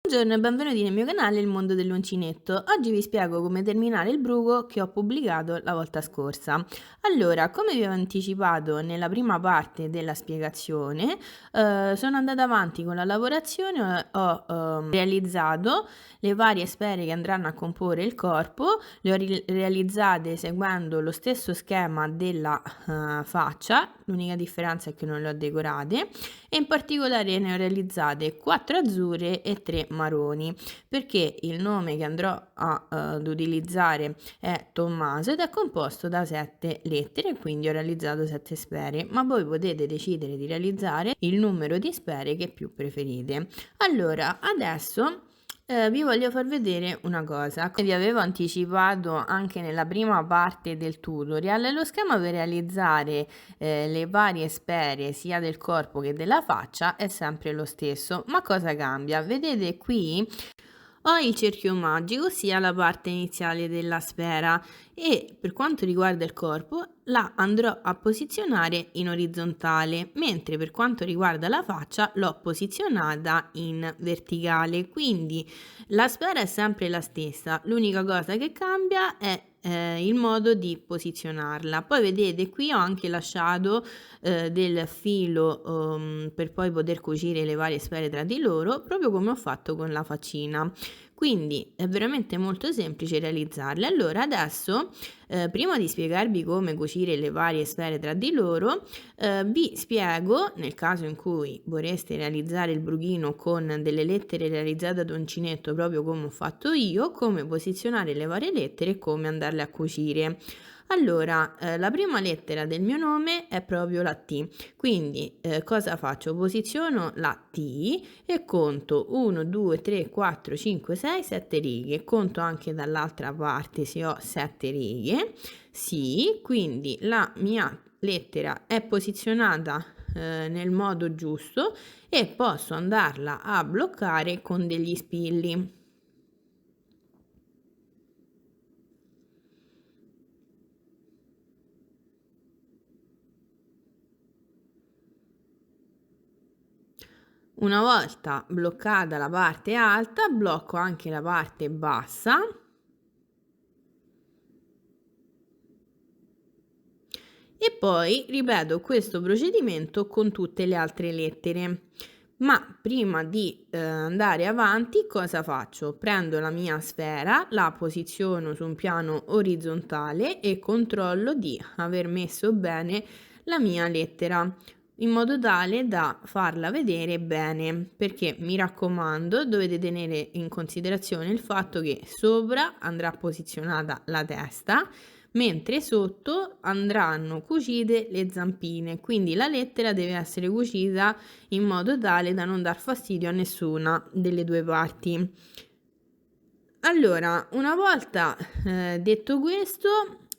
Buongiorno e benvenuti nel mio canale Il Mondo dell'Uncinetto. Oggi vi spiego come terminare il bruco che ho pubblicato la volta scorsa. Allora, come vi ho anticipato nella prima parte della spiegazione, sono andata avanti con la lavorazione, ho realizzato le varie sfere che andranno a comporre il corpo, le ho realizzate seguendo lo stesso schema della faccia, l'unica differenza è che non le ho decorate e in particolare ne ho realizzate 4 azzurre e 3 marroni, perché il nome che andrò ad utilizzare è Tommaso ed è composto da 7 lettere, quindi ho realizzato 7 sfere, ma voi potete decidere di realizzare il numero di sfere che più preferite. Allora, adesso vi voglio far vedere una cosa. Come vi avevo anticipato anche nella prima parte del tutorial, lo schema per realizzare le varie sfere sia del corpo che della faccia è sempre lo stesso, ma cosa cambia? Vedete qui ho il cerchio magico, ossia la parte iniziale della sfera, e per quanto riguarda il corpo la andrò a posizionare in orizzontale, mentre per quanto riguarda la faccia l'ho posizionata in verticale, quindi la sfera è sempre la stessa, l'unica cosa che cambia è il modo di posizionarla. Poi vedete qui ho anche lasciato del filo per poi poter cucire le varie sfere tra di loro, proprio come ho fatto con la faccina. Quindi è veramente molto semplice realizzarle. Allora adesso prima di spiegarvi come cucire le varie sfere tra di loro, vi spiego, nel caso in cui vorreste realizzare il bruchino con delle lettere realizzate ad uncinetto proprio come ho fatto io, come posizionare le varie lettere e come andarle a cucire. Allora, la prima lettera del mio nome è proprio la T, quindi cosa faccio? Posiziono la T e conto 1, 2, 3, 4, 5, 6, 7 righe. Conto anche dall'altra parte se ho 7 righe. Sì, quindi la mia lettera è posizionata nel modo giusto e posso andarla a bloccare con degli spilli. Una volta bloccata la parte alta, blocco anche la parte bassa e poi ripeto questo procedimento con tutte le altre lettere. Ma prima di andare avanti cosa faccio? Prendo la mia sfera, la posiziono su un piano orizzontale e controllo di aver messo bene la mia lettera in modo tale da farla vedere bene, perché mi raccomando dovete tenere in considerazione il fatto che sopra andrà posizionata la testa, mentre sotto andranno cucite le zampine, quindi la lettera deve essere cucita in modo tale da non dar fastidio a nessuna delle due parti. Allora, una volta detto questo,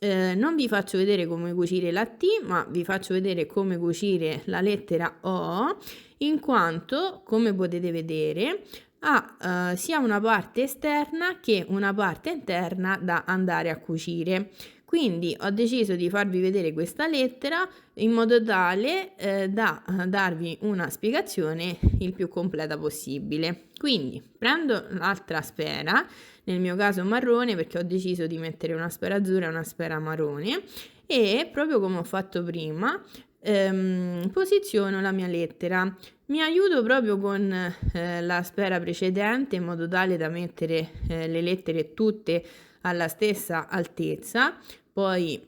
non vi faccio vedere come cucire la T, ma vi faccio vedere come cucire la lettera O, in quanto, come potete vedere, ha sia una parte esterna che una parte interna da andare a cucire. Quindi ho deciso di farvi vedere questa lettera in modo tale da darvi una spiegazione il più completa possibile. Quindi prendo l'altra sfera, nel mio caso marrone perché ho deciso di mettere una sfera azzurra e una sfera marrone, e proprio come ho fatto prima posiziono la mia lettera. Mi aiuto proprio con la sfera precedente in modo tale da mettere le lettere tutte alla stessa altezza. Poi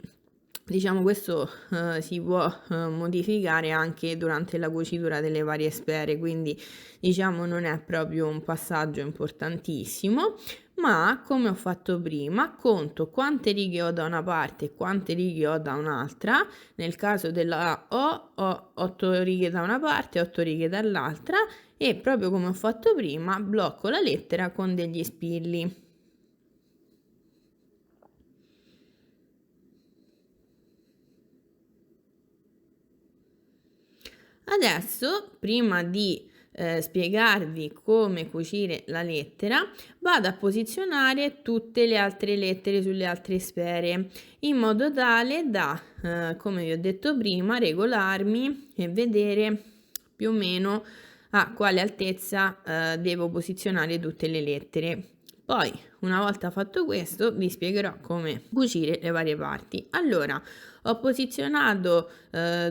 diciamo questo si può modificare anche durante la cucitura delle varie sfere, quindi diciamo non è proprio un passaggio importantissimo, ma come ho fatto prima conto quante righe ho da una parte e quante righe ho da un'altra. Nel caso della O ho 8 righe da una parte e 8 righe dall'altra, e proprio come ho fatto prima blocco la lettera con degli spilli. Adesso, prima di spiegarvi come cucire la lettera, vado a posizionare tutte le altre lettere sulle altre sfere in modo tale da, come vi ho detto prima, regolarmi e vedere più o meno a quale altezza devo posizionare tutte le lettere. Poi, una volta fatto questo, vi spiegherò come cucire le varie parti. Allora, ho posizionato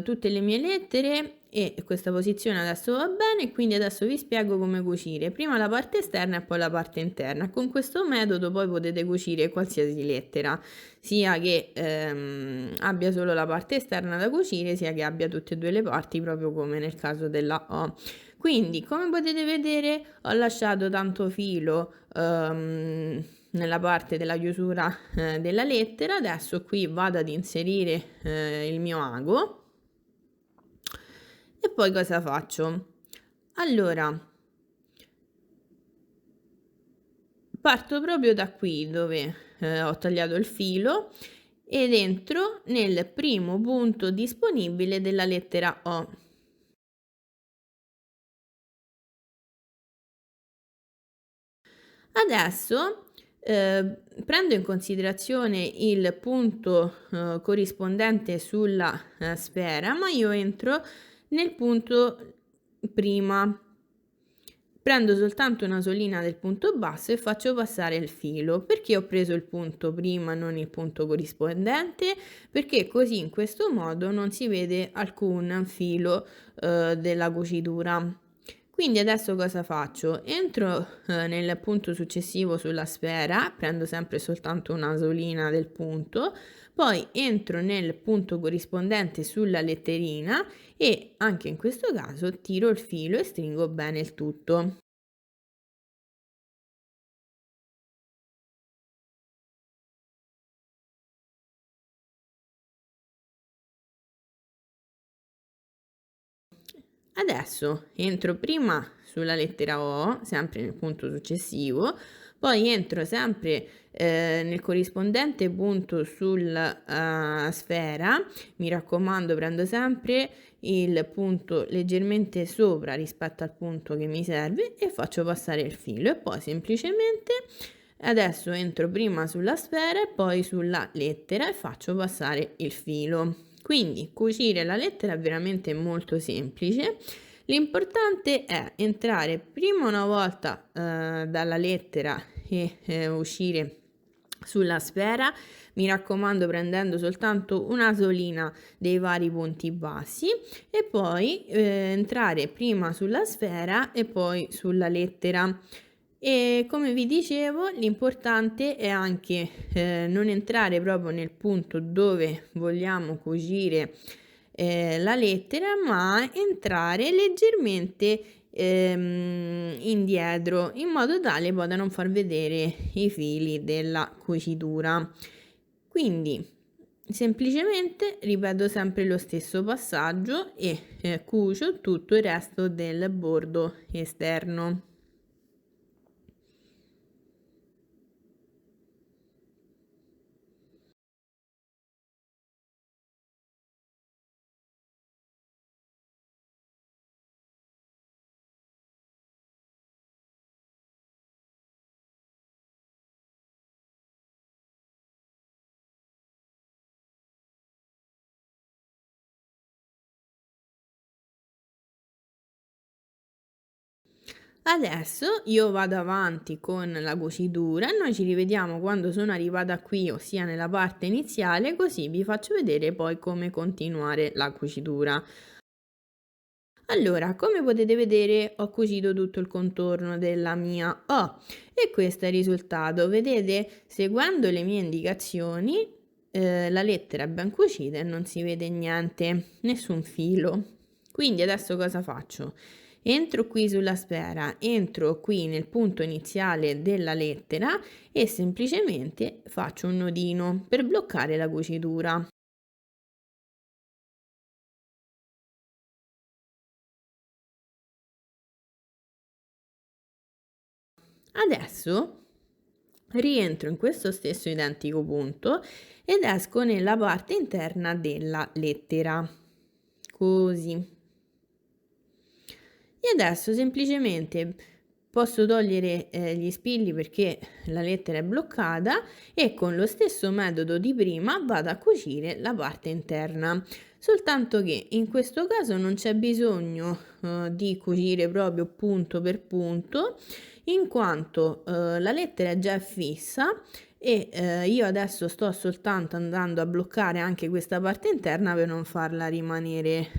tutte le mie lettere e questa posizione adesso va bene, quindi adesso vi spiego come cucire. Prima la parte esterna e poi la parte interna. Con questo metodo poi potete cucire qualsiasi lettera, sia che abbia solo la parte esterna da cucire, sia che abbia tutte e due le parti, proprio come nel caso della O. Quindi, come potete vedere, ho lasciato tanto filo nella parte della chiusura della lettera. Adesso qui vado ad inserire il mio ago e poi cosa faccio? Allora, parto proprio da qui dove ho tagliato il filo ed entro nel primo punto disponibile della lettera O. Adesso prendo in considerazione il punto corrispondente sulla sfera, ma io entro nel punto prima. Prendo soltanto una solina del punto basso e faccio passare il filo. Perché ho preso il punto prima, non il punto corrispondente? Perché così in questo modo non si vede alcun filo della cucitura. Quindi adesso cosa faccio? Entro nel punto successivo sulla sfera, prendo sempre soltanto una solina del punto, poi entro nel punto corrispondente sulla letterina e anche in questo caso tiro il filo e stringo bene il tutto. Adesso entro prima sulla lettera O, sempre nel punto successivo, poi entro sempre nel corrispondente punto sulla sfera, mi raccomando prendo sempre il punto leggermente sopra rispetto al punto che mi serve e faccio passare il filo e poi semplicemente adesso entro prima sulla sfera e poi sulla lettera e faccio passare il filo. Quindi cucire la lettera è veramente molto semplice. L'importante è entrare prima una volta dalla lettera e uscire sulla sfera, mi raccomando prendendo soltanto una solina dei vari punti bassi e poi entrare prima sulla sfera e poi sulla lettera. E come vi dicevo, l'importante è anche non entrare proprio nel punto dove vogliamo cucire la lettera, ma entrare leggermente indietro in modo tale poi da non far vedere i fili della cucitura. Quindi semplicemente ripeto sempre lo stesso passaggio e cucio tutto il resto del bordo esterno. Adesso io vado avanti con la cucitura e noi ci rivediamo quando sono arrivata qui, ossia nella parte iniziale, così vi faccio vedere poi come continuare la cucitura. Allora, come potete vedere, ho cucito tutto il contorno della mia O e questo è il risultato. Vedete, seguendo le mie indicazioni, la lettera è ben cucita e non si vede niente, nessun filo. Quindi adesso cosa faccio? Entro qui sulla sfera, entro qui nel punto iniziale della lettera e semplicemente faccio un nodino per bloccare la cucitura. Adesso rientro in questo stesso identico punto ed esco nella parte interna della lettera, così. E adesso semplicemente posso togliere gli spilli perché la lettera è bloccata e con lo stesso metodo di prima vado a cucire la parte interna. soltanto che in questo caso non c'è bisogno di cucire proprio punto per punto, in quanto la lettera è già fissa e io adesso sto soltanto andando a bloccare anche questa parte interna per non farla rimanere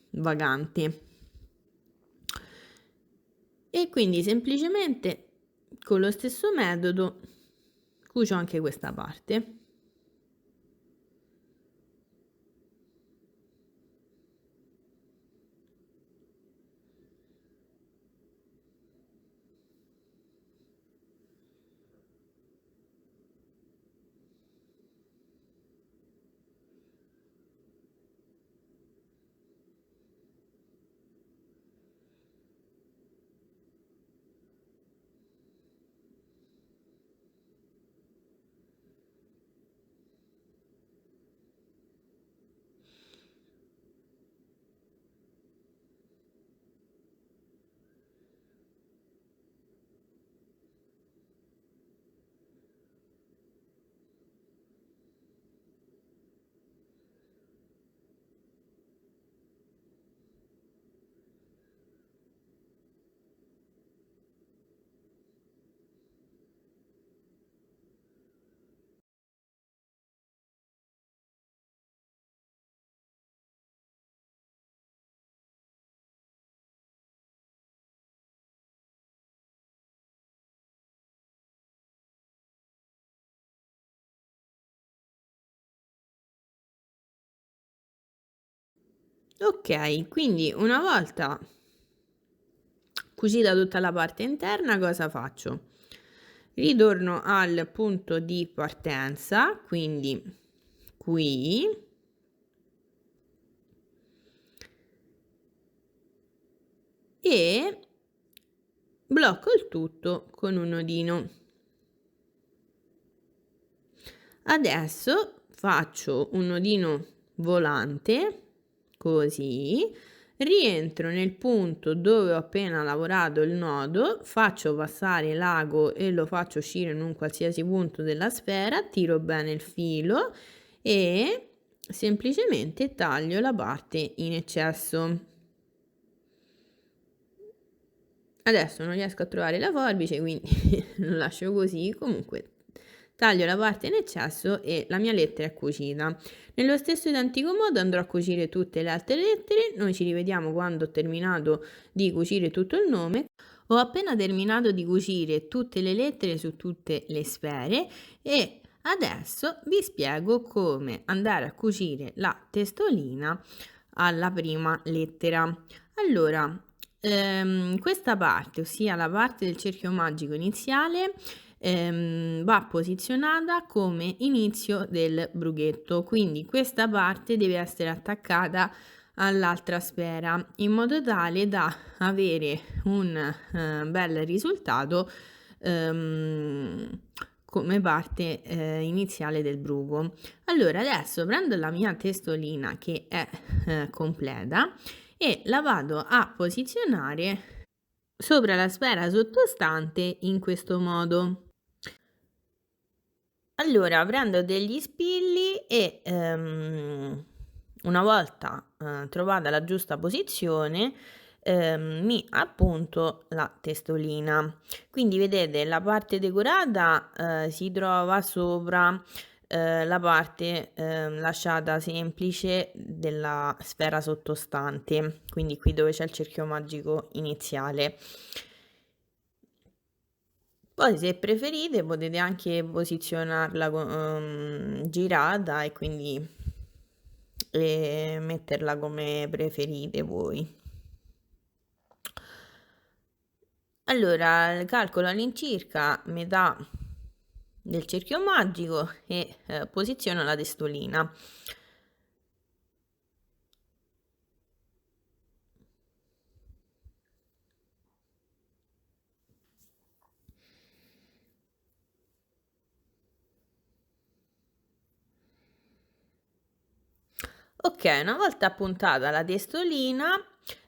vagante. E quindi semplicemente con lo stesso metodo cucio anche questa parte. Ok, quindi una volta cucita tutta la parte interna, cosa faccio? Ritorno al punto di partenza, quindi qui, e blocco il tutto con un nodino. Adesso faccio un nodino volante, così, rientro nel punto dove ho appena lavorato il nodo, faccio passare l'ago e lo faccio uscire in un qualsiasi punto della sfera, tiro bene il filo e semplicemente taglio la parte in eccesso. Adesso non riesco a trovare la forbice, quindi lo lascio così. Comunque taglio la parte in eccesso e la mia lettera è cucita. Nello stesso identico modo andrò a cucire tutte le altre lettere. Noi ci rivediamo quando ho terminato di cucire tutto il nome. Ho appena terminato di cucire tutte le lettere su tutte le sfere e adesso vi spiego come andare a cucire la testolina alla prima lettera. Allora, questa parte, ossia la parte del cerchio magico iniziale, va posizionata come inizio del brughetto, quindi questa parte deve essere attaccata all'altra sfera in modo tale da avere un bel risultato come parte iniziale del bruco. Allora adesso prendo la mia testolina che è completa e la vado a posizionare sopra la sfera sottostante in questo modo. Allora prendo degli spilli e una volta trovata la giusta posizione mi appunto la testolina. Quindi vedete la parte decorata si trova sopra la parte lasciata semplice della sfera sottostante, quindi qui dove c'è il cerchio magico iniziale. Poi se preferite potete anche posizionarla girata e quindi metterla come preferite voi. Allora calcolo all'incirca metà del cerchio magico e posiziono la testolina. Ok, una volta appuntata la testolina,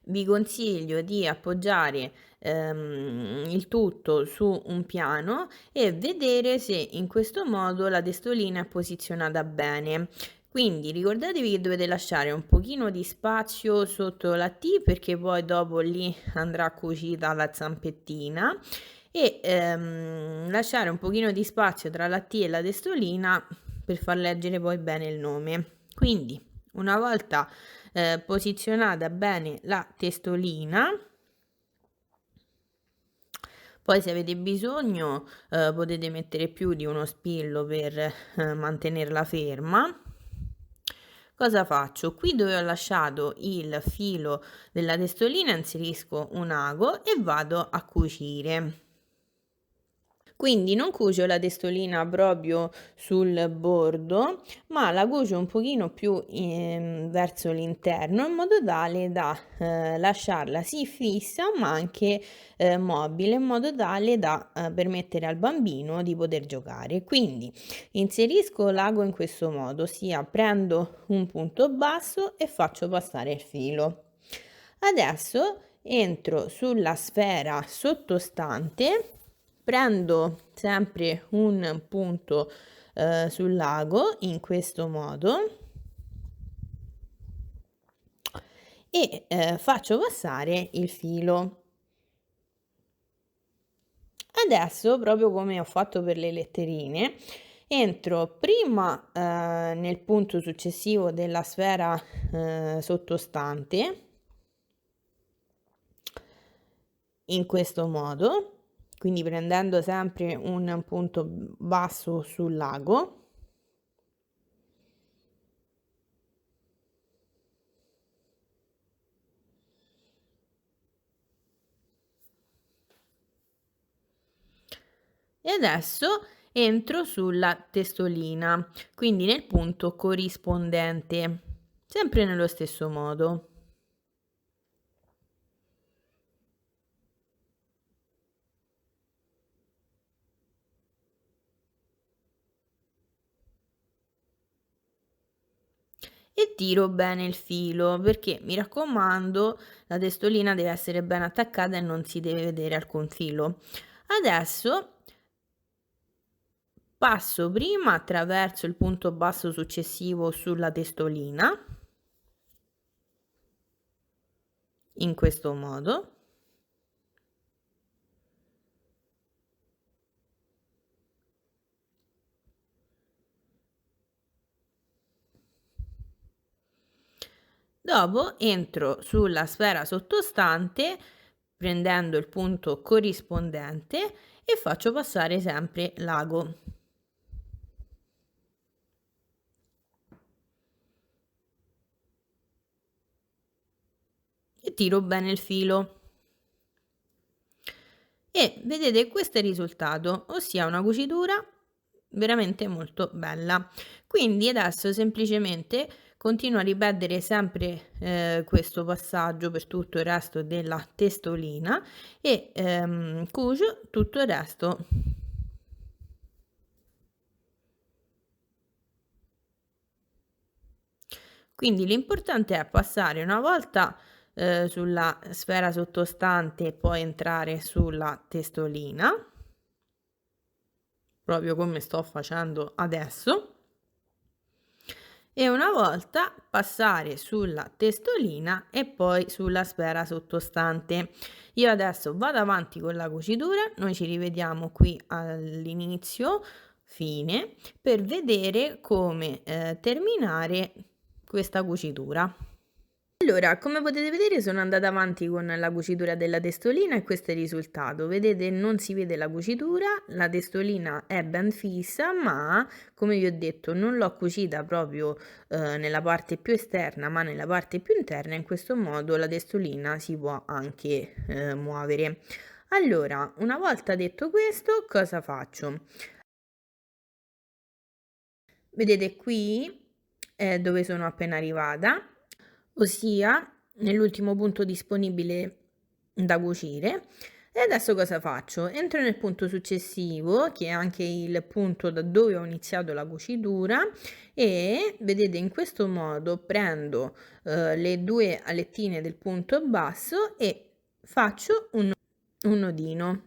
vi consiglio di appoggiare il tutto su un piano e vedere se in questo modo la testolina è posizionata bene. Quindi ricordatevi che dovete lasciare un pochino di spazio sotto la T, perché poi dopo lì andrà cucita la zampettina, e lasciare un pochino di spazio tra la T e la testolina per far leggere poi bene il nome. Quindi una volta posizionata bene la testolina, poi se avete bisogno potete mettere più di uno spillo per mantenerla ferma. Cosa faccio? Qui dove ho lasciato il filo della testolina inserisco un ago e vado a cucire. Quindi non cucio la testolina proprio sul bordo, ma la cucio un pochino più verso l'interno, in modo tale da lasciarla sì fissa ma anche mobile, in modo tale da permettere al bambino di poter giocare. Quindi inserisco l'ago in questo modo, ossia prendo un punto basso e faccio passare il filo. Adesso entro sulla sfera sottostante, prendo sempre un punto sul lago in questo modo e faccio passare il filo. Adesso, proprio come ho fatto per le letterine, entro prima nel punto successivo della sfera sottostante, in questo modo, quindi prendendo sempre un punto basso sul lago. E adesso entro sulla testolina, quindi nel punto corrispondente, sempre nello stesso modo. E tiro bene il filo, perché mi raccomando, la testolina deve essere ben attaccata e non si deve vedere alcun filo. Adesso passo prima attraverso il punto basso successivo sulla testolina, in questo modo. Dopo entro sulla sfera sottostante prendendo il punto corrispondente e faccio passare sempre l'ago. E tiro bene il filo. E vedete, questo è il risultato, ossia una cucitura veramente molto bella. Quindi adesso semplicemente continuo a ripetere sempre questo passaggio per tutto il resto della testolina e cucio tutto il resto. Quindi l'importante è passare una volta sulla sfera sottostante e poi entrare sulla testolina, proprio come sto facendo adesso, e una volta passare sulla testolina e poi sulla sfera sottostante. Io adesso vado avanti con la cucitura, noi ci rivediamo qui all'inizio, fine, per vedere come terminare questa cucitura. Allora, come potete vedere sono andata avanti con la cucitura della testolina e questo è il risultato. Vedete, non si vede la cucitura, la testolina è ben fissa, ma come vi ho detto non l'ho cucita proprio nella parte più esterna, ma nella parte più interna. In questo modo la testolina si può anche muovere. Allora, una volta detto questo, cosa faccio? Vedete qui dove sono appena arrivata, ossia nell'ultimo punto disponibile da cucire. E adesso cosa faccio? Entro nel punto successivo, che è anche il punto da dove ho iniziato la cucitura, e vedete in questo modo prendo le due alettine del punto basso e faccio un nodino.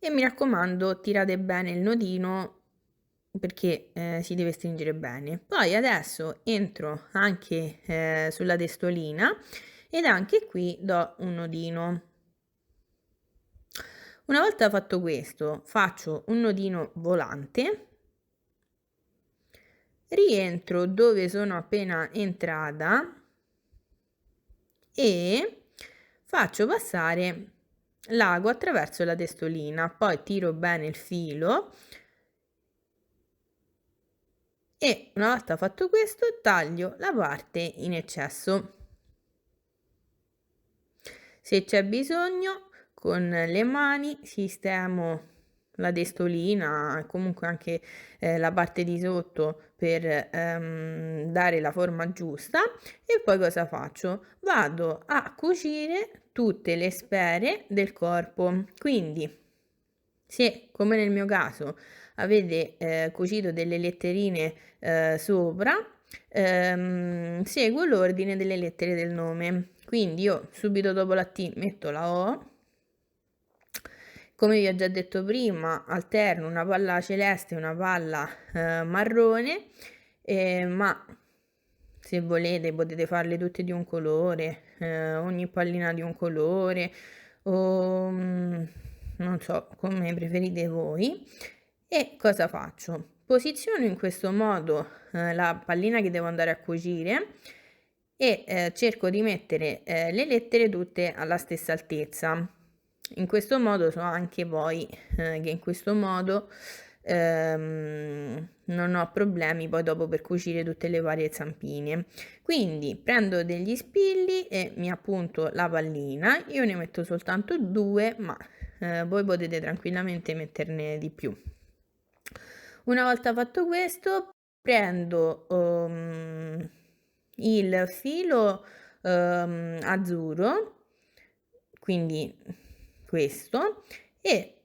E mi raccomando, tirate bene il nodino perché si deve stringere bene. Poi adesso entro anche sulla testolina ed anche qui do un nodino. Una volta fatto questo, faccio un nodino volante, rientro dove sono appena entrata e faccio passare l'ago attraverso la testolina, poi tiro bene il filo e una volta fatto questo taglio la parte in eccesso. Se c'è bisogno, con le mani sistemo la testolina, comunque anche la parte di sotto per dare la forma giusta. E poi cosa faccio? Vado a cucire tutte le sfere del corpo. Quindi, se come nel mio caso avete cucito delle letterine sopra, seguo l'ordine delle lettere del nome. Quindi io subito dopo la T metto la O, come vi ho già detto prima, alterno una palla celeste e una palla marrone, ma se volete potete farle tutte di un colore, ogni pallina di un colore, o non so, come preferite voi. E cosa faccio? Posiziono in questo modo la pallina che devo andare a cucire e cerco di mettere le lettere tutte alla stessa altezza. In questo modo so anche poi che in questo modo non ho problemi poi dopo per cucire tutte le varie zampine. Quindi prendo degli spilli e mi appunto la pallina. Io ne metto soltanto 2, ma voi potete tranquillamente metterne di più. Una volta fatto questo, prendo il filo azzurro, quindi questo, e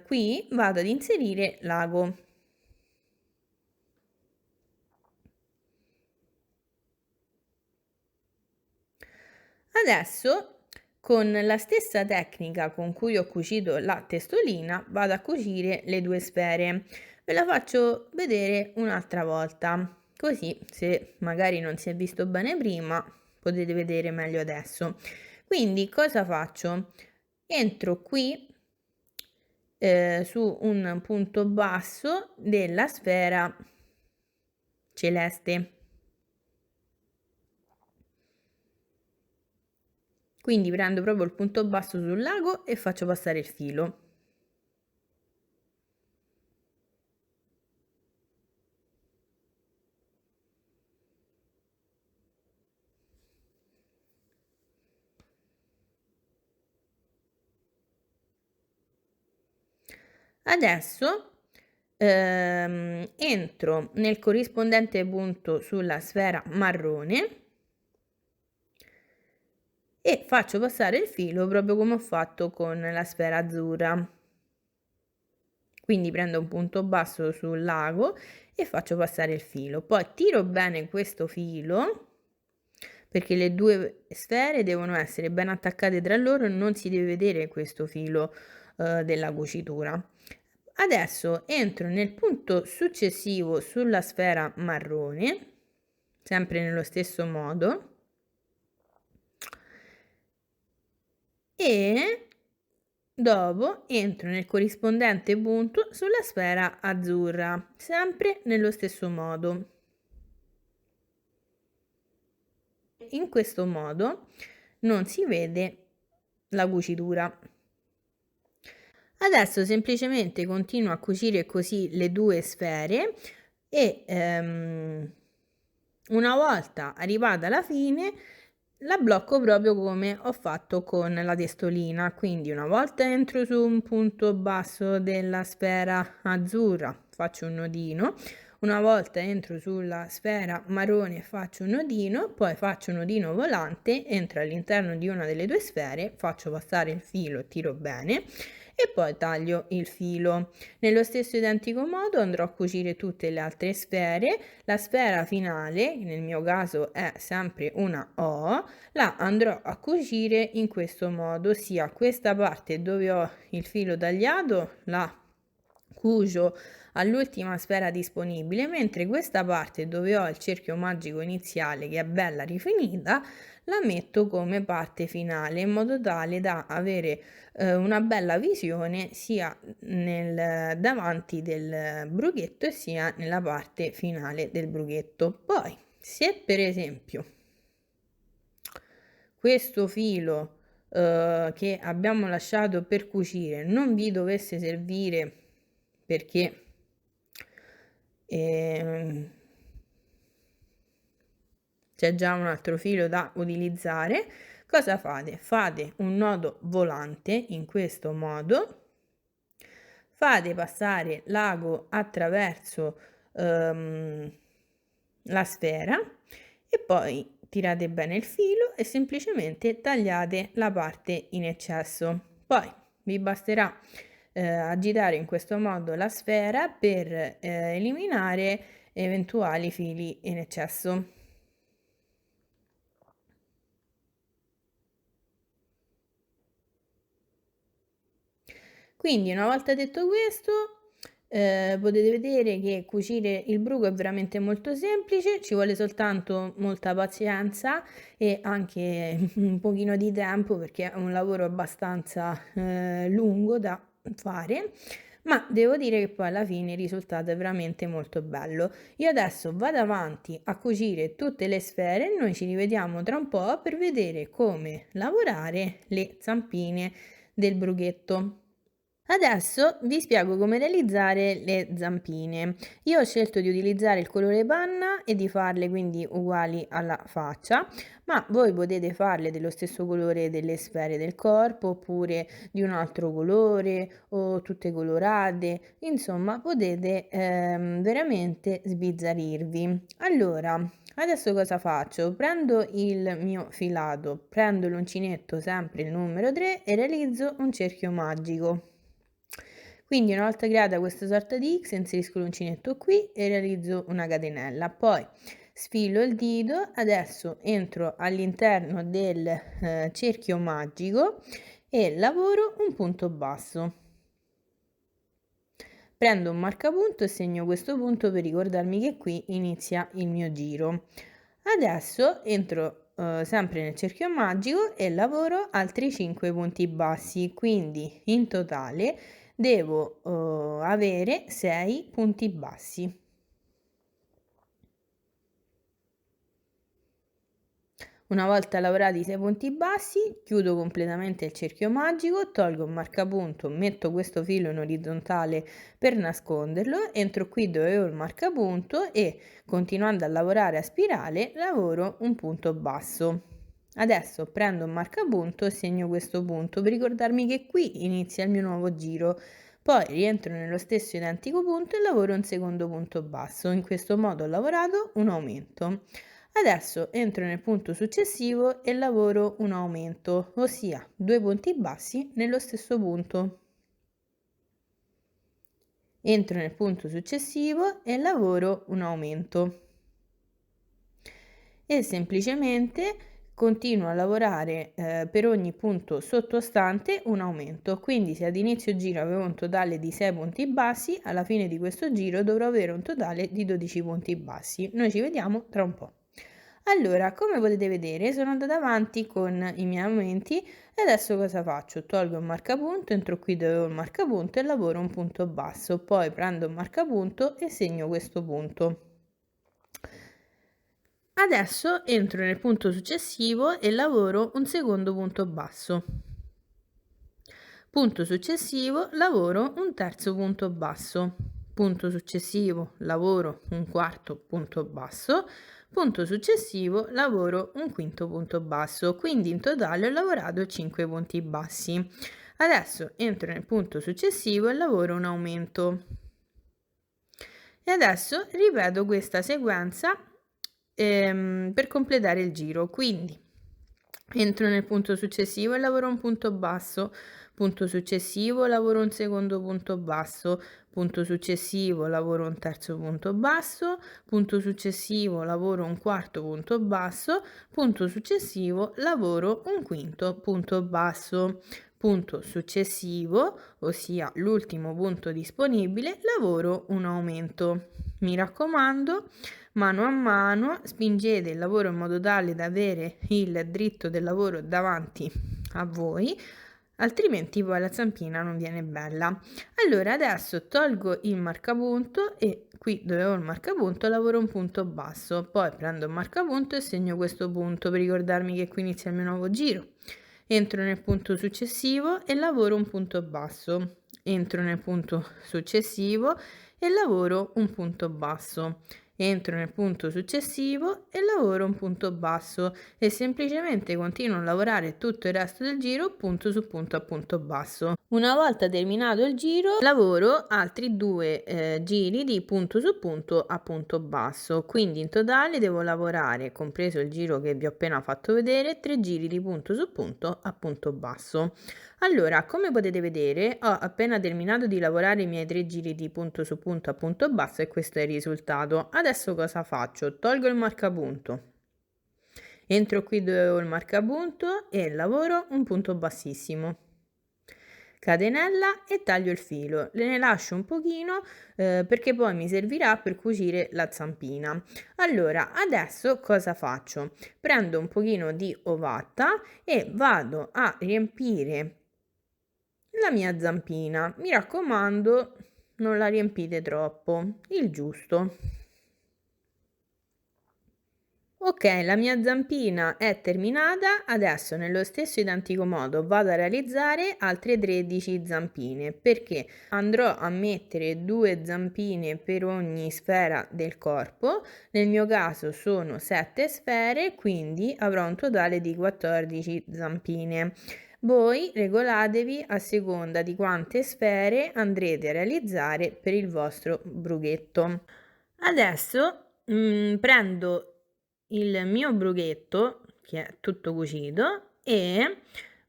qui vado ad inserire l'ago. Adesso con la stessa tecnica con cui ho cucito la testolina vado a cucire le due sfere. Ve la faccio vedere un'altra volta, così se magari non si è visto bene prima potete vedere meglio adesso. Quindi cosa faccio? Entro qui su un punto basso della sfera celeste. Quindi prendo proprio il punto basso sul lago e faccio passare il filo. Adesso entro nel corrispondente punto sulla sfera marrone e faccio passare il filo proprio come ho fatto con la sfera azzurra. Quindi prendo un punto basso sul lago e faccio passare il filo. Poi tiro bene questo filo perché le due sfere devono essere ben attaccate tra loro e non si deve vedere questo filo della cucitura. Adesso entro nel punto successivo sulla sfera marrone, sempre nello stesso modo, e dopo entro nel corrispondente punto sulla sfera azzurra, sempre nello stesso modo. In questo modo non si vede la cucitura. Adesso semplicemente continuo a cucire così le due sfere e una volta arrivata alla fine la blocco proprio come ho fatto con la testolina. Quindi una volta entro su un punto basso della sfera azzurra faccio un nodino, una volta entro sulla sfera marrone faccio un nodino, poi faccio un nodino volante, entro all'interno di una delle due sfere, faccio passare il filo, tiro bene e poi taglio il filo. Nello stesso identico modo andrò a cucire tutte le altre sfere. La sfera finale, nel mio caso è sempre una O, la andrò a cucire in questo modo, ossia questa parte dove ho il filo tagliato la cucio all'ultima sfera disponibile, mentre questa parte dove ho il cerchio magico iniziale che è bella rifinita la metto come parte finale in modo tale da avere una bella visione sia davanti del brughetto e sia nella parte finale del brughetto. Poi se per esempio questo filo che abbiamo lasciato per cucire non vi dovesse servire perché c'è già un altro filo da utilizzare, cosa fate? Fate un nodo volante in questo modo, fate passare l'ago attraverso la sfera e poi tirate bene il filo e semplicemente tagliate la parte in eccesso. Poi vi basterà agitare in questo modo la sfera per eliminare eventuali fili in eccesso. Quindi una volta detto questo potete vedere che cucire il bruco è veramente molto semplice, ci vuole soltanto molta pazienza e anche un pochino di tempo perché è un lavoro abbastanza lungo da fare, ma devo dire che poi alla fine il risultato è veramente molto bello. Io adesso vado avanti a cucire tutte le sfere e noi ci rivediamo tra un po' per vedere come lavorare le zampine del brughetto. Adesso vi spiego come realizzare le zampine. Io ho scelto di utilizzare il colore panna e di farle quindi uguali alla faccia, ma voi potete farle dello stesso colore delle sfere del corpo oppure di un altro colore o tutte colorate, insomma potete veramente sbizzarrirvi. Allora, adesso cosa faccio? Prendo il mio filato, prendo l'uncinetto, sempre il numero 3 e realizzo un cerchio magico. Quindi una volta creata questa sorta di X inserisco l'uncinetto qui e realizzo una catenella, poi sfilo il dito, adesso entro all'interno del cerchio magico e lavoro un punto basso. Prendo un marcapunto e segno questo punto per ricordarmi che qui inizia il mio giro. Adesso entro sempre nel cerchio magico e lavoro altri 5 punti bassi, quindi in totale devo avere 6 punti bassi. Una volta lavorati i 6 punti bassi, chiudo completamente il cerchio magico, tolgo un marcapunto, metto questo filo in orizzontale per nasconderlo, entro qui dove ho il marcapunto e continuando a lavorare a spirale lavoro un punto basso. Adesso prendo un marcapunto e segno questo punto per ricordarmi che qui inizia il mio nuovo giro. Poi rientro nello stesso identico punto e lavoro un secondo punto basso. In questo modo ho lavorato un aumento. Adesso entro nel punto successivo e lavoro un aumento, ossia 2 punti bassi nello stesso punto. Entro nel punto successivo e lavoro un aumento. E semplicemente continuo a lavorare per ogni punto sottostante un aumento, quindi se ad inizio giro avevo un totale di 6 punti bassi, alla fine di questo giro dovrò avere un totale di 12 punti bassi. Noi ci vediamo tra un po'. Allora, come potete vedere, sono andata avanti con i miei aumenti e adesso cosa faccio? Tolgo un marcapunto, entro qui dove ho il marcapunto e lavoro un punto basso, poi prendo un marcapunto e segno questo punto. Adesso entro nel punto successivo e lavoro un secondo punto basso. Punto successivo, lavoro un terzo punto basso. Punto successivo, lavoro un quarto punto basso. Punto successivo, lavoro un quinto punto basso. Quindi in totale ho lavorato 5 punti bassi. Adesso entro nel punto successivo e lavoro un aumento. E adesso ripeto questa sequenza per completare il giro, quindi entro nel punto successivo e lavoro un punto basso, punto successivo lavoro un secondo punto basso, punto successivo lavoro un terzo punto basso, punto successivo lavoro un quarto punto basso, punto successivo lavoro un quinto punto basso, punto successivo, ossia l'ultimo punto disponibile, lavoro un aumento. Mi raccomando, mano a mano spingete il lavoro in modo tale da avere il dritto del lavoro davanti a voi, altrimenti poi la zampina non viene bella. Allora adesso tolgo il marcapunto e qui dove ho il marcapunto lavoro un punto basso, poi prendo il marcapunto e segno questo punto per ricordarmi che qui inizia il mio nuovo giro. Entro nel punto successivo e lavoro un punto basso. Entro nel punto successivo e lavoro un punto basso. Entro nel punto successivo e lavoro un punto basso e semplicemente continuo a lavorare tutto il resto del giro punto su punto a punto basso. Una volta terminato il giro lavoro altri 2 giri di punto su punto a punto basso, quindi in totale devo lavorare, compreso il giro che vi ho appena fatto vedere, 3 giri di punto su punto a punto basso. Allora, come potete vedere, ho appena terminato di lavorare i miei 3 giri di punto su punto a punto basso e questo è il risultato. Adesso cosa faccio? Tolgo il marcapunto, entro qui dove ho il marcapunto e lavoro un punto bassissimo, catenella e taglio il filo. Ne lascio un pochino perché poi mi servirà per cucire la zampina. Allora, adesso cosa faccio? Prendo un pochino di ovatta e vado a riempire la mia zampina. Mi raccomando, non la riempite troppo, il giusto. Ok, la mia zampina è terminata, adesso nello stesso identico modo vado a realizzare altre 13 zampine perché andrò a mettere 2 zampine per ogni sfera del corpo, nel mio caso sono 7 sfere, quindi avrò un totale di 14 zampine. Voi regolatevi a seconda di quante sfere andrete a realizzare per il vostro brughetto. Adesso prendo il mio brughetto, che è tutto cucito, e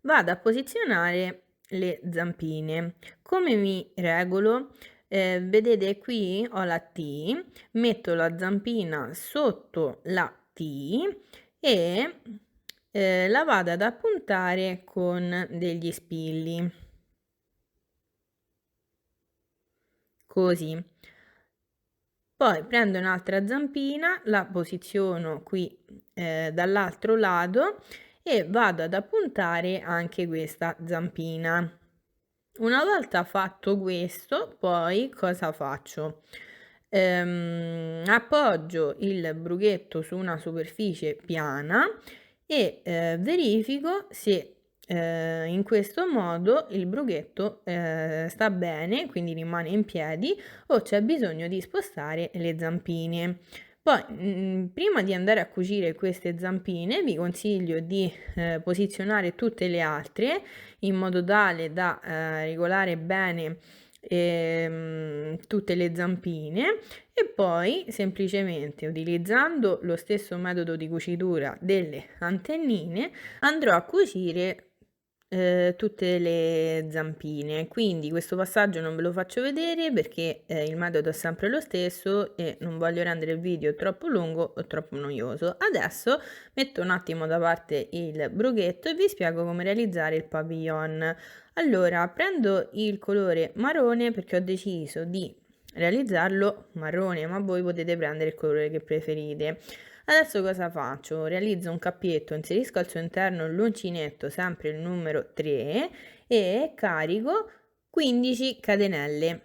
vado a posizionare le zampine. Come mi regolo? Vedete qui ho la T, metto la zampina sotto la T e la vado ad appuntare con degli spilli, così. Poi prendo un'altra zampina, la posiziono qui dall'altro lato e vado ad appuntare anche questa zampina. Una volta fatto questo, poi cosa faccio? Appoggio il brughetto su una superficie piana e verifico se in questo modo il brughetto sta bene, quindi rimane in piedi, o c'è bisogno di spostare le zampine. Poi, prima di andare a cucire queste zampine, vi consiglio di posizionare tutte le altre in modo tale da regolare bene tutte le zampine e poi semplicemente utilizzando lo stesso metodo di cucitura delle antennine andrò a cucire tutte le zampine. Quindi questo passaggio non ve lo faccio vedere perché il metodo è sempre lo stesso e non voglio rendere il video troppo lungo o troppo noioso. Adesso metto un attimo da parte il brughetto e vi spiego come realizzare il pavillon. Allora, prendo il colore marrone perché ho deciso di realizzarlo marrone, ma voi potete prendere il colore che preferite. Adesso cosa faccio? Realizzo un cappietto, inserisco al suo interno l'uncinetto, sempre il numero 3 e carico 15 catenelle.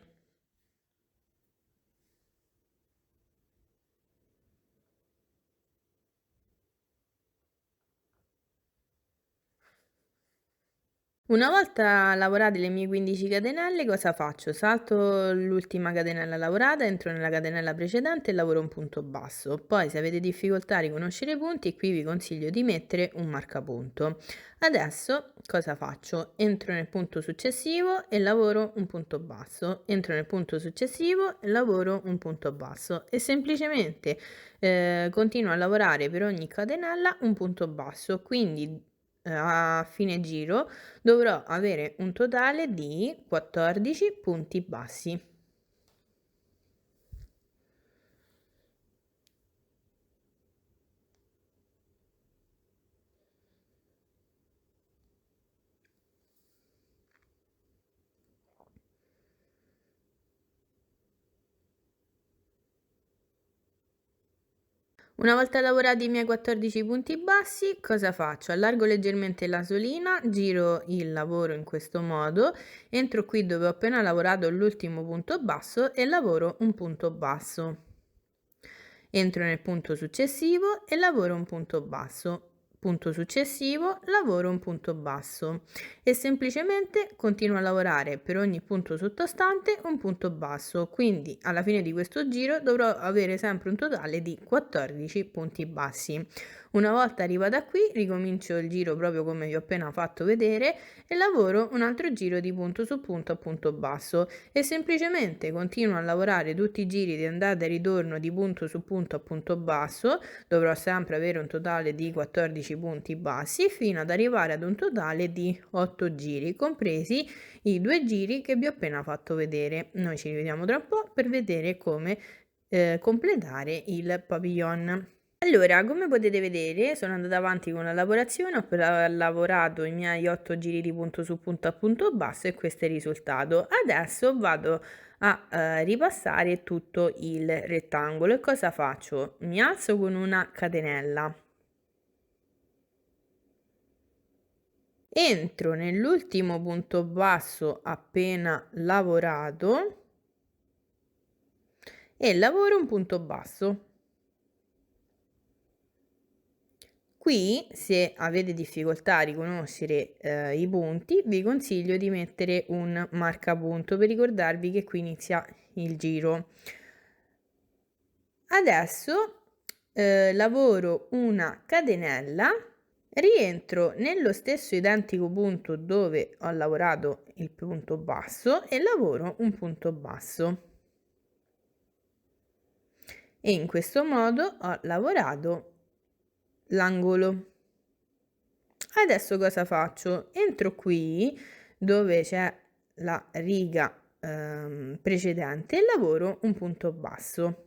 Una volta lavorate le mie 15 catenelle, cosa faccio? Salto l'ultima catenella lavorata, entro nella catenella precedente e lavoro un punto basso. Poi se avete difficoltà a riconoscere i punti, qui vi consiglio di mettere un marcapunto. Adesso cosa faccio? Entro nel punto successivo e lavoro un punto basso. Entro nel punto successivo e lavoro un punto basso e semplicemente continuo a lavorare per ogni catenella un punto basso. Quindi a fine giro dovrò avere un totale di 14 punti bassi. Una volta lavorati i miei 14 punti bassi, cosa faccio? Allargo leggermente la solina, giro il lavoro in questo modo, entro qui dove ho appena lavorato l'ultimo punto basso e lavoro un punto basso. Entro nel punto successivo e lavoro un punto basso. Punto successivo, lavoro un punto basso e semplicemente continuo a lavorare per ogni punto sottostante un punto basso, quindi alla fine di questo giro dovrò avere sempre un totale di 14 punti bassi. Una volta arrivata qui ricomincio il giro proprio come vi ho appena fatto vedere e lavoro un altro giro di punto su punto a punto basso e semplicemente continuo a lavorare tutti i giri di andata e ritorno di punto su punto a punto basso. Dovrò sempre avere un totale di 14 punti bassi fino ad arrivare ad un totale di 8 giri, compresi i 2 giri che vi ho appena fatto vedere. Noi ci rivediamo tra un po' per vedere come completare il pavillon. Allora, come potete vedere, sono andata avanti con la lavorazione, ho lavorato i miei 8 giri di punto su punto a punto basso e questo è il risultato. Adesso vado a ripassare tutto il rettangolo e cosa faccio? Mi alzo con una catenella, entro nell'ultimo punto basso appena lavorato e lavoro un punto basso. Qui, se avete difficoltà a riconoscere i punti, vi consiglio di mettere un marcapunto per ricordarvi che qui inizia il giro. Adesso lavoro una catenella, rientro nello stesso identico punto dove ho lavorato il punto basso e lavoro un punto basso. E in questo modo ho lavorato l'angolo. Adesso cosa faccio? Entro qui dove c'è la riga precedente e lavoro un punto basso.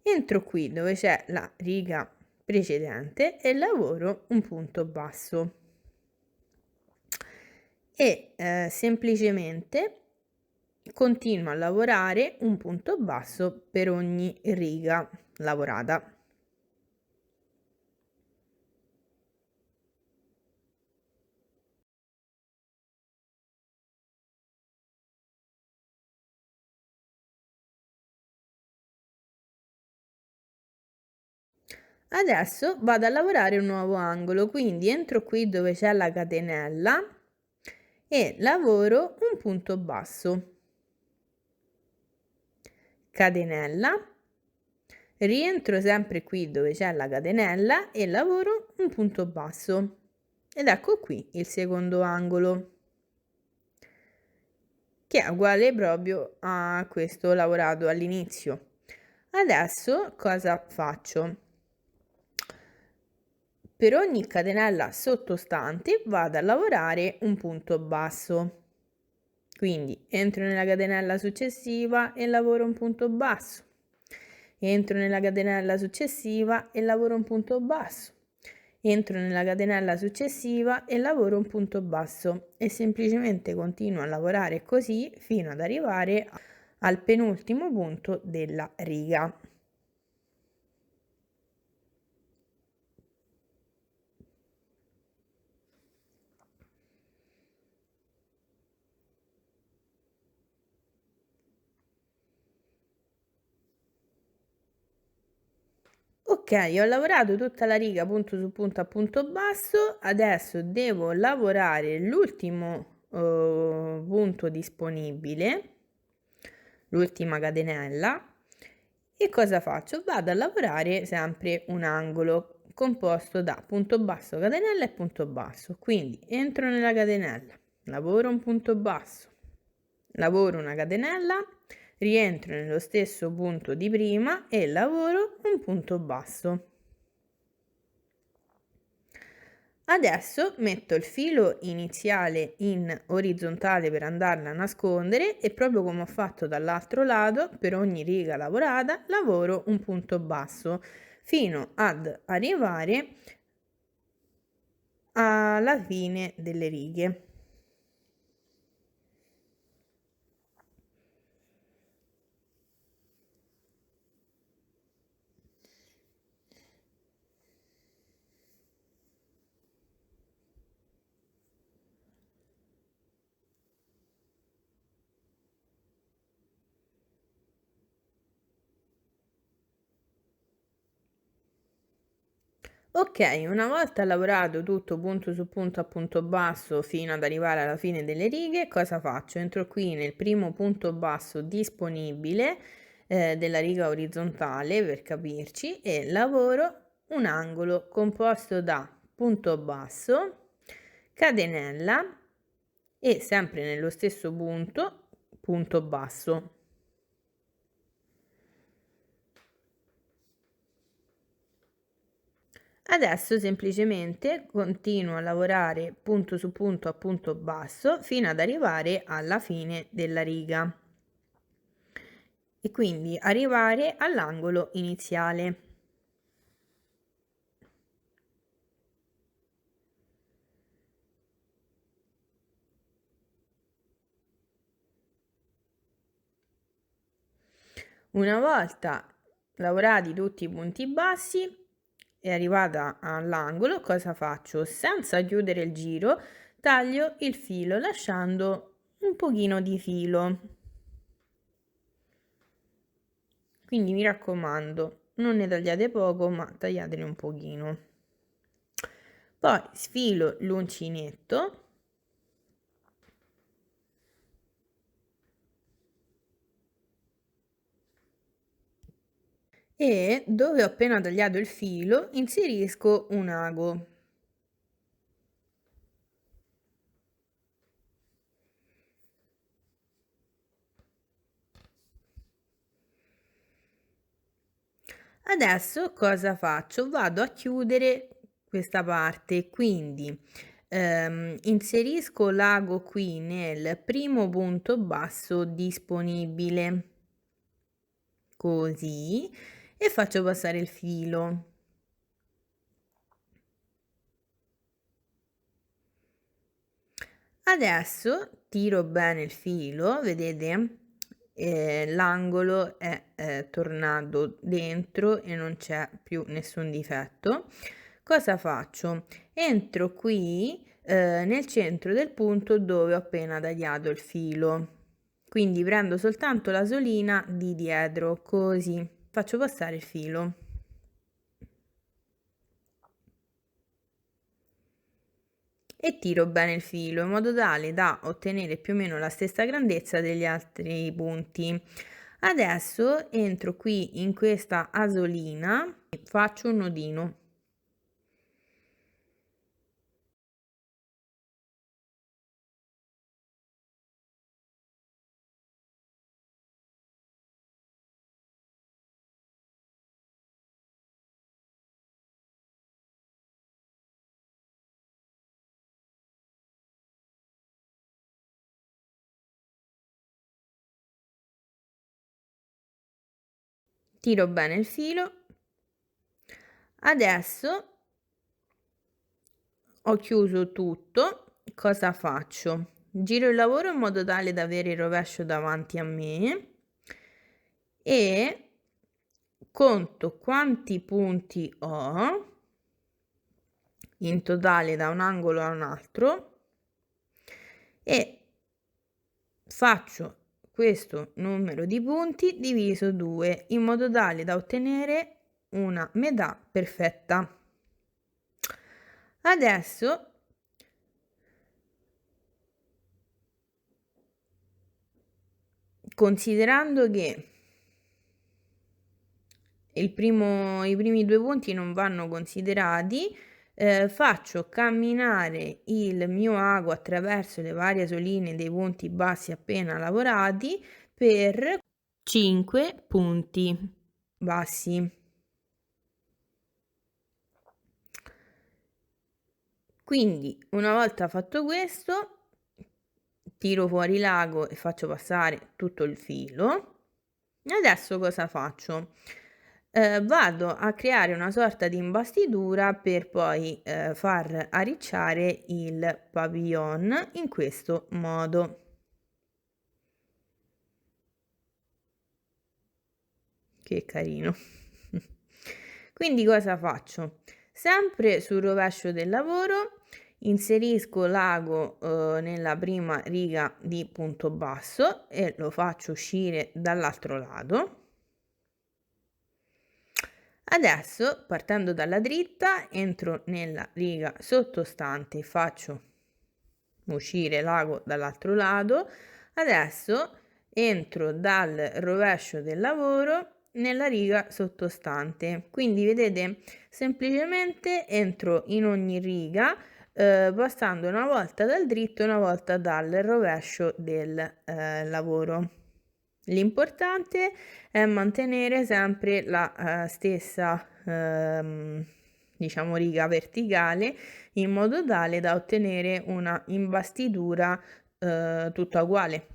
Entro qui dove c'è la riga precedente e lavoro un punto basso. E semplicemente continuo a lavorare un punto basso per ogni riga lavorata. Adesso vado a lavorare un nuovo angolo, quindi entro qui dove c'è la catenella e lavoro un punto basso, catenella, rientro sempre qui dove c'è la catenella e lavoro un punto basso ed ecco qui il secondo angolo che è uguale proprio a questo lavorato all'inizio. Adesso cosa faccio? Per ogni catenella sottostante vado a lavorare un punto basso. Quindi entro nella catenella successiva e lavoro un punto basso. Entro nella catenella successiva e lavoro un punto basso. Entro nella catenella successiva e lavoro un punto basso e semplicemente continuo a lavorare così fino ad arrivare al penultimo punto della riga. Ok, ho lavorato tutta la riga punto su punto a punto basso, adesso devo lavorare l'ultimo punto disponibile, l'ultima catenella e cosa faccio? Vado a lavorare sempre un angolo composto da punto basso, catenella e punto basso, quindi entro nella catenella, lavoro un punto basso, lavoro una catenella, rientro nello stesso punto di prima e lavoro un punto basso. Adesso metto il filo iniziale in orizzontale per andarla a nascondere e proprio come ho fatto dall'altro lato, per ogni riga lavorata lavoro un punto basso fino ad arrivare alla fine delle righe. Ok, una volta lavorato tutto punto su punto a punto basso fino ad arrivare alla fine delle righe, cosa faccio? Entro qui nel primo punto basso disponibile della riga orizzontale, per capirci, e lavoro un angolo composto da punto basso, catenella e sempre nello stesso punto, punto basso. Adesso semplicemente continuo a lavorare punto su punto a punto basso fino ad arrivare alla fine della riga e quindi arrivare all'angolo iniziale. Una volta lavorati tutti i punti bassi e arrivata all'angolo, cosa faccio? Senza chiudere il giro, taglio il filo lasciando un pochino di filo. Quindi mi raccomando, non ne tagliate poco, ma tagliatene un pochino. Poi sfilo l'uncinetto e dove ho appena tagliato il filo inserisco un ago. Adesso cosa faccio? Vado a chiudere questa parte, quindi inserisco l'ago qui nel primo punto basso disponibile, così, e faccio passare il filo. Adesso tiro bene il filo, vedete? L'angolo è tornato dentro e non c'è più nessun difetto. Cosa faccio? Entro qui nel centro del punto dove ho appena tagliato il filo. Quindi prendo soltanto la solina di dietro, così faccio passare il filo. E tiro bene il filo in modo tale da ottenere più o meno la stessa grandezza degli altri punti. Adesso entro qui in questa asolina e faccio un nodino. Tiro bene il filo. Adesso ho chiuso tutto. Cosa faccio? Giro il lavoro in modo tale da avere il rovescio davanti a me e conto quanti punti ho in totale da un angolo a un altro e faccio questo numero di punti diviso 2 in modo tale da ottenere una metà perfetta. Adesso considerando che i primi due punti non vanno considerati, faccio camminare il mio ago attraverso le varie soline dei punti bassi appena lavorati per 5 punti bassi. Quindi una volta fatto questo, tiro fuori l'ago e faccio passare tutto il filo. Adesso cosa faccio? Vado a creare una sorta di imbastitura per poi far arricciare il pavillon in questo modo. Che carino. Quindi cosa faccio? Sempre sul rovescio del lavoro inserisco l'ago nella prima riga di punto basso e lo faccio uscire dall'altro lato. Adesso, partendo dalla dritta, entro nella riga sottostante, faccio uscire l'ago dall'altro lato. Adesso entro dal rovescio del lavoro nella riga sottostante, quindi vedete, semplicemente entro in ogni riga passando una volta dal dritto e una volta dal rovescio del lavoro. L'importante è mantenere sempre la stessa diciamo riga verticale, in modo tale da ottenere una imbastitura tutta uguale.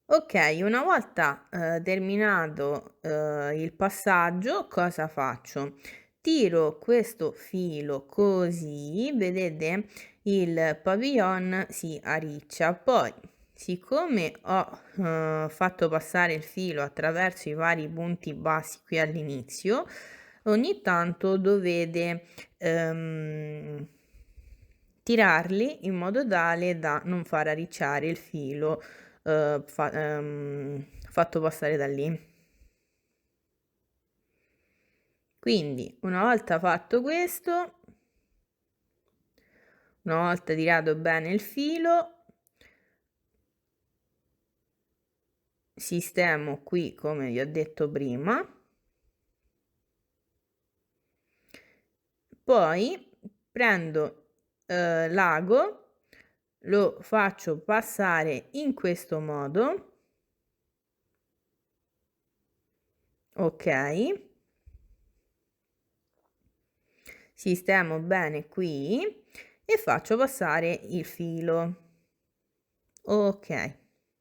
Ok, una volta terminato il passaggio, cosa faccio? Tiro questo filo così, vedete, il pavillon si arriccia. Poi, siccome ho fatto passare il filo attraverso i vari punti bassi qui all'inizio, ogni tanto dovete tirarli in modo tale da non far arricciare il filo fatto passare da lì. Quindi una volta fatto questo, una volta tirato bene il filo, sistemo qui come vi ho detto prima, poi prendo l'ago, lo faccio passare in questo modo, ok, sistemo bene qui e faccio passare il filo. Ok,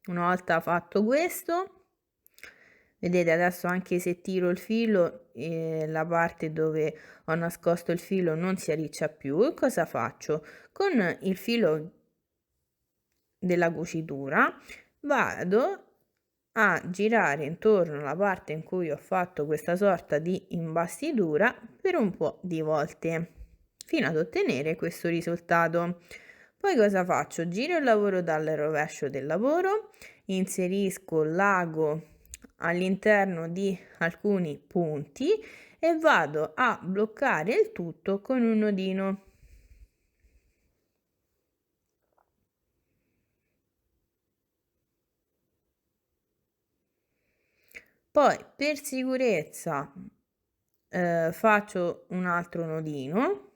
una volta fatto questo, vedete adesso anche se tiro il filo la parte dove ho nascosto il filo non si arriccia più. Cosa faccio? Con il filo della cucitura vado a girare intorno alla parte in cui ho fatto questa sorta di imbastitura per un po' di volte fino ad ottenere questo risultato. Poi cosa faccio? Giro il lavoro dal rovescio del lavoro, inserisco l'ago all'interno di alcuni punti e vado a bloccare il tutto con un nodino. Poi per sicurezza faccio un altro nodino.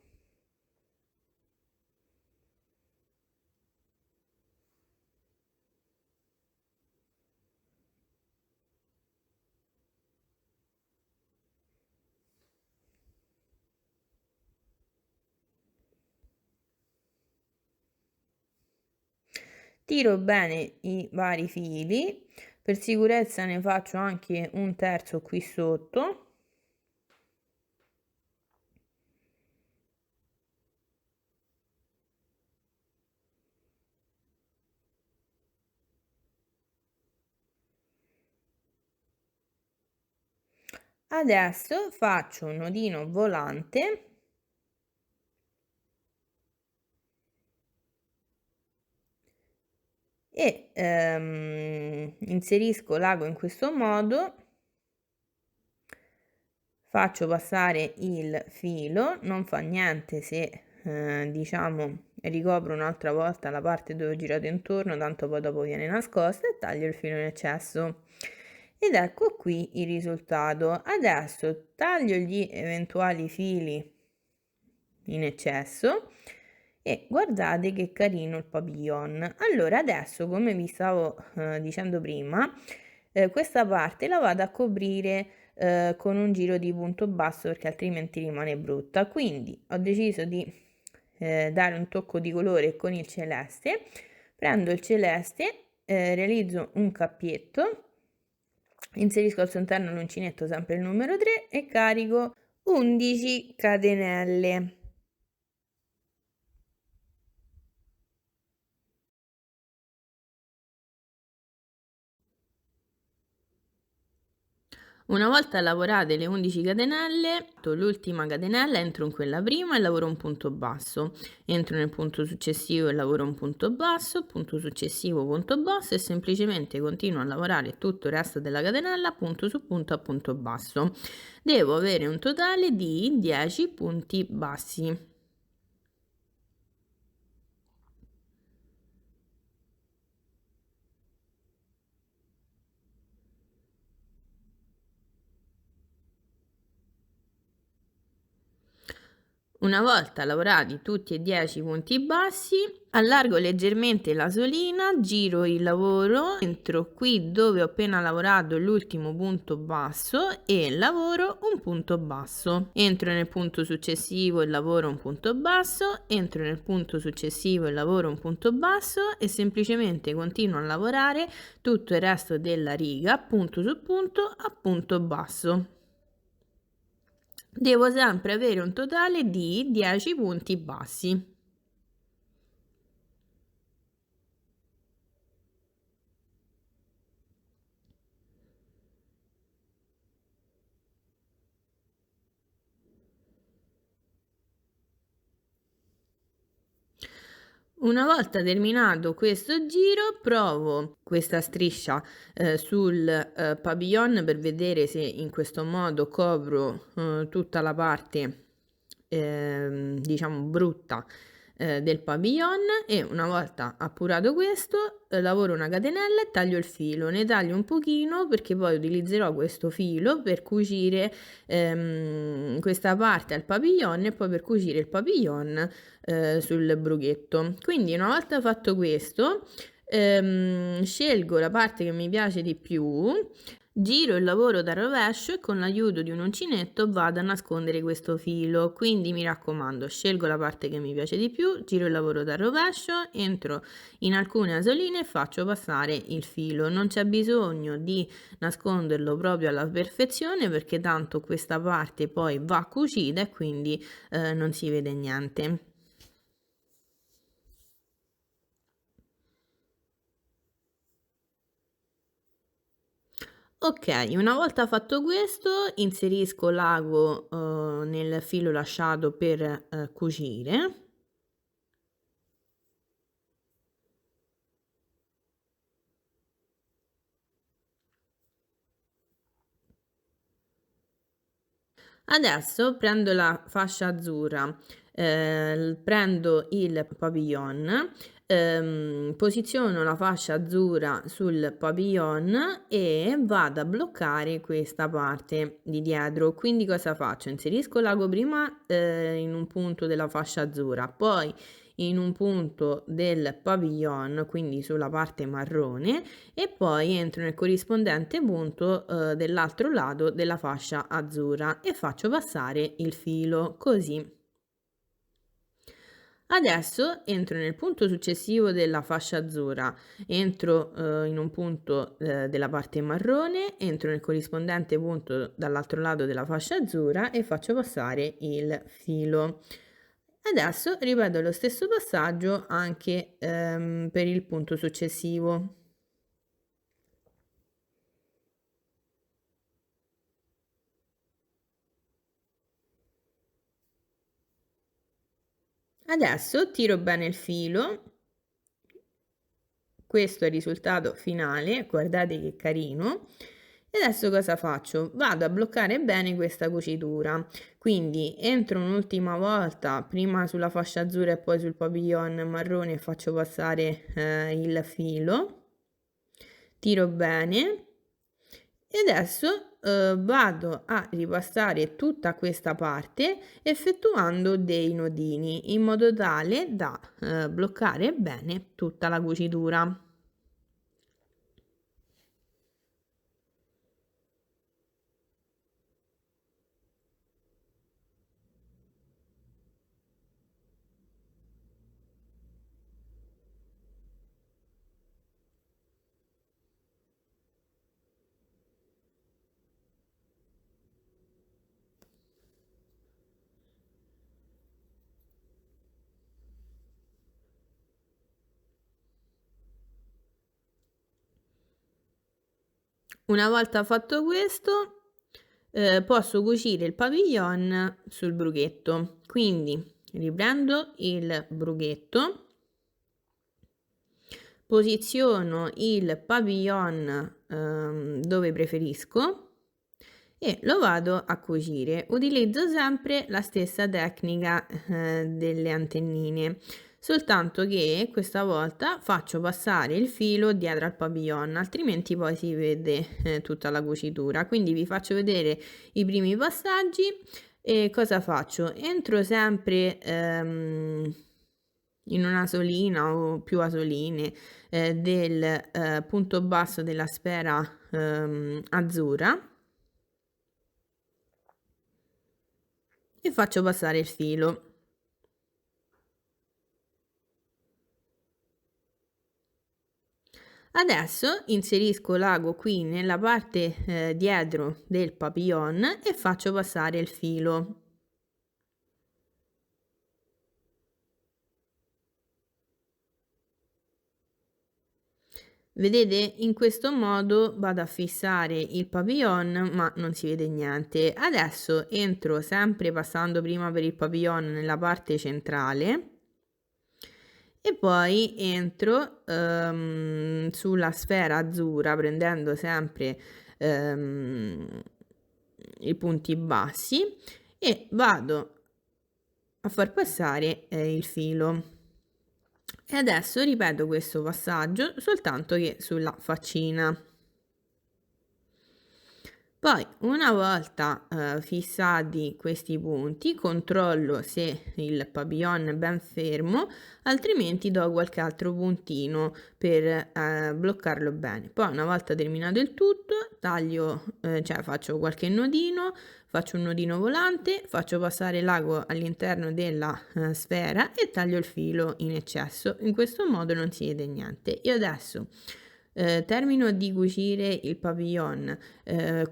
Tiro bene i vari fili, per sicurezza ne faccio anche un terzo qui sotto. Adesso faccio un nodino volante e inserisco l'ago in questo modo, faccio passare il filo, non fa niente se diciamo ricopro un'altra volta la parte dove ho girato intorno, tanto poi dopo viene nascosta, e taglio il filo in eccesso. Ed ecco qui il risultato. Adesso taglio gli eventuali fili in eccesso e guardate che carino il papillon. Allora adesso, come vi stavo dicendo prima, questa parte la vado a coprire con un giro di punto basso perché altrimenti rimane brutta. Quindi ho deciso di dare un tocco di colore con il celeste. Prendo il celeste, realizzo un cappietto, inserisco al suo interno l'uncinetto, sempre il numero 3, e carico 11 catenelle. Una volta lavorate le 11 catenelle, l'ultima catenella entro in quella prima e lavoro un punto basso, entro nel punto successivo e lavoro un punto successivo, punto basso e semplicemente continuo a lavorare tutto il resto della catenella punto su punto a punto basso. Devo avere un totale di 10 punti bassi. Una volta lavorati tutti e 10 i punti bassi, allargo leggermente la solina, giro il lavoro, entro qui dove ho appena lavorato l'ultimo punto basso e lavoro un punto basso. Entro nel punto successivo e lavoro un punto basso, entro nel punto successivo e lavoro un punto basso e semplicemente continuo a lavorare tutto il resto della riga punto su punto a punto basso. Devo sempre avere un totale di 10 punti bassi. Una volta terminato questo giro, provo questa striscia sul pavillon per vedere se in questo modo copro tutta la parte diciamo brutta del pavillon e una volta appurato questo lavoro una catenella e taglio il filo. Ne taglio un pochino perché poi utilizzerò questo filo per cucire questa parte al pavillon e poi per cucire il pavillon sul brughetto. Quindi una volta fatto questo scelgo la parte che mi piace di più, giro il lavoro da rovescio e con l'aiuto di un uncinetto vado a nascondere questo filo. Quindi mi raccomando, scelgo la parte che mi piace di più, giro il lavoro da rovescio, entro in alcune asoline e faccio passare il filo. Non c'è bisogno di nasconderlo proprio alla perfezione perché tanto questa parte poi va cucita e quindi non si vede niente. Ok, una volta fatto questo inserisco l'ago nel filo lasciato per cucire. Adesso prendo la fascia azzurra, prendo il pavillon, posiziono la fascia azzurra sul pavillon e vado a bloccare questa parte di dietro. Quindi cosa faccio? Inserisco l'ago prima in un punto della fascia azzurra, poi in un punto del pavillon, quindi sulla parte marrone, e poi entro nel corrispondente punto dell'altro lato della fascia azzurra e faccio passare il filo così. Adesso entro nel punto successivo della fascia azzurra, entro in un punto della parte marrone, entro nel corrispondente punto dall'altro lato della fascia azzurra e faccio passare il filo. Adesso ripeto lo stesso passaggio anche per il punto successivo. Adesso tiro bene il filo, questo è il risultato finale, guardate che carino. E adesso cosa faccio? Vado a bloccare bene questa cucitura, quindi entro un'ultima volta, prima sulla fascia azzurra e poi sul pavillon marrone e faccio passare il filo, tiro bene e adesso vado a ripassare tutta questa parte effettuando dei nodini in modo tale da bloccare bene tutta la cucitura. Una volta fatto questo posso cucire il pavillon sul brughetto. Quindi riprendo il brughetto, posiziono il pavillon dove preferisco e lo vado a cucire. Utilizzo sempre la stessa tecnica delle antennine, soltanto che questa volta faccio passare il filo dietro al pavillon, altrimenti poi si vede tutta la cucitura. Quindi vi faccio vedere i primi passaggi. E cosa faccio? Entro sempre in un'asolina o più asoline del punto basso della sfera azzurra e faccio passare il filo. Adesso inserisco l'ago qui nella parte dietro del papillon e faccio passare il filo. Vedete, in questo modo vado a fissare il papillon, ma non si vede niente. Adesso entro sempre passando prima per il papillon nella parte centrale e poi entro sulla sfera azzurra prendendo sempre i punti bassi e vado a far passare il filo. E adesso ripeto questo passaggio soltanto che sulla faccina. Poi una volta fissati questi punti controllo se il pavillon è ben fermo, altrimenti do qualche altro puntino per bloccarlo bene. Poi una volta terminato il tutto taglio, cioè faccio qualche nodino, faccio un nodino volante, faccio passare l'ago all'interno della sfera e taglio il filo in eccesso. In questo modo non si vede niente. Io adesso termino di cucire il pavillon,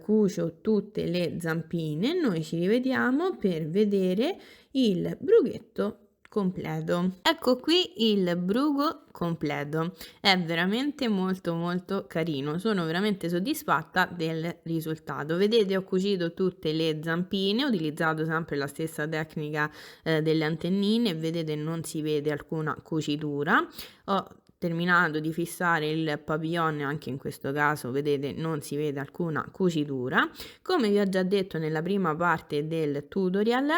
cucio tutte le zampine, noi ci rivediamo per vedere il brughetto completo. Ecco qui il brugo completo, è veramente molto carino, sono veramente soddisfatta del risultato. Vedete, ho cucito tutte le zampine, ho utilizzato sempre la stessa tecnica delle antennine, vedete non si vede alcuna cucitura. Ho terminato di fissare il pavillon, anche in questo caso vedete non si vede alcuna cucitura. Come vi ho già detto nella prima parte del tutorial,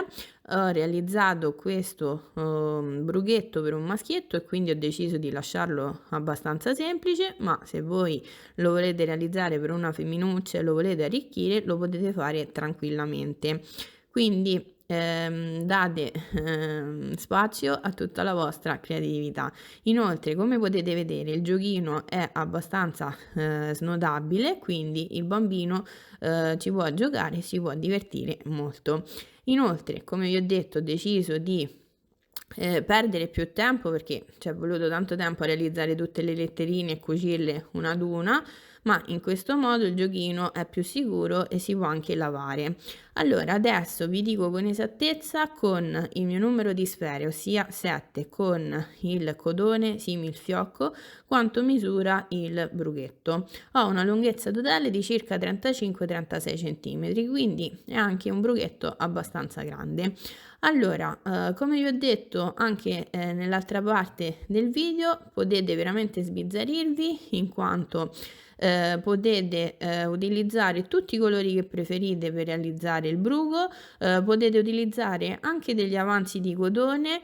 ho realizzato questo brughetto per un maschietto e quindi ho deciso di lasciarlo abbastanza semplice, ma se voi lo volete realizzare per una femminuccia e lo volete arricchire lo potete fare tranquillamente. Quindi date spazio a tutta la vostra creatività. Inoltre, come potete vedere, il giochino è abbastanza snodabile, quindi il bambino ci può giocare e si può divertire molto. Inoltre, come vi ho detto, ho deciso di perdere più tempo perché ci è voluto tanto tempo a realizzare tutte le letterine e cucirle una ad una, ma in questo modo il giochino è più sicuro e si può anche lavare. Allora adesso vi dico con esattezza con il mio numero di sfere, ossia 7, con il codone similfiocco, quanto misura il brughetto. Ho una lunghezza totale di circa 35-36 cm, quindi è anche un brughetto abbastanza grande. Allora, come vi ho detto anche nell'altra parte del video, potete veramente sbizzarrirvi in quanto potete utilizzare tutti i colori che preferite per realizzare il bruco, potete utilizzare anche degli avanzi di cotone,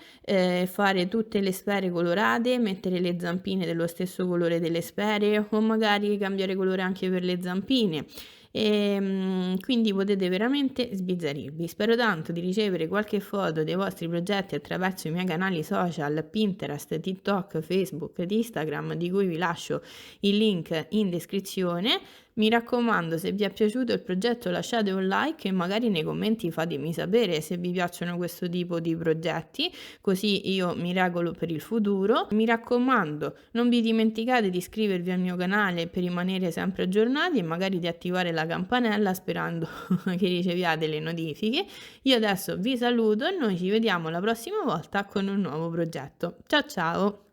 fare tutte le sfere colorate, mettere le zampine dello stesso colore delle sfere o magari cambiare colore anche per le zampine. Quindi potete veramente sbizzarrirvi. Spero tanto di ricevere qualche foto dei vostri progetti attraverso i miei canali social Pinterest, TikTok, Facebook ed Instagram, di cui vi lascio il link in descrizione. Mi raccomando, se vi è piaciuto il progetto lasciate un like e magari nei commenti fatemi sapere se vi piacciono questo tipo di progetti, così io mi regolo per il futuro. Mi raccomando, non vi dimenticate di iscrivervi al mio canale per rimanere sempre aggiornati e magari di attivare la campanella sperando che riceviate le notifiche. Io adesso vi saluto e noi ci vediamo la prossima volta con un nuovo progetto. Ciao ciao!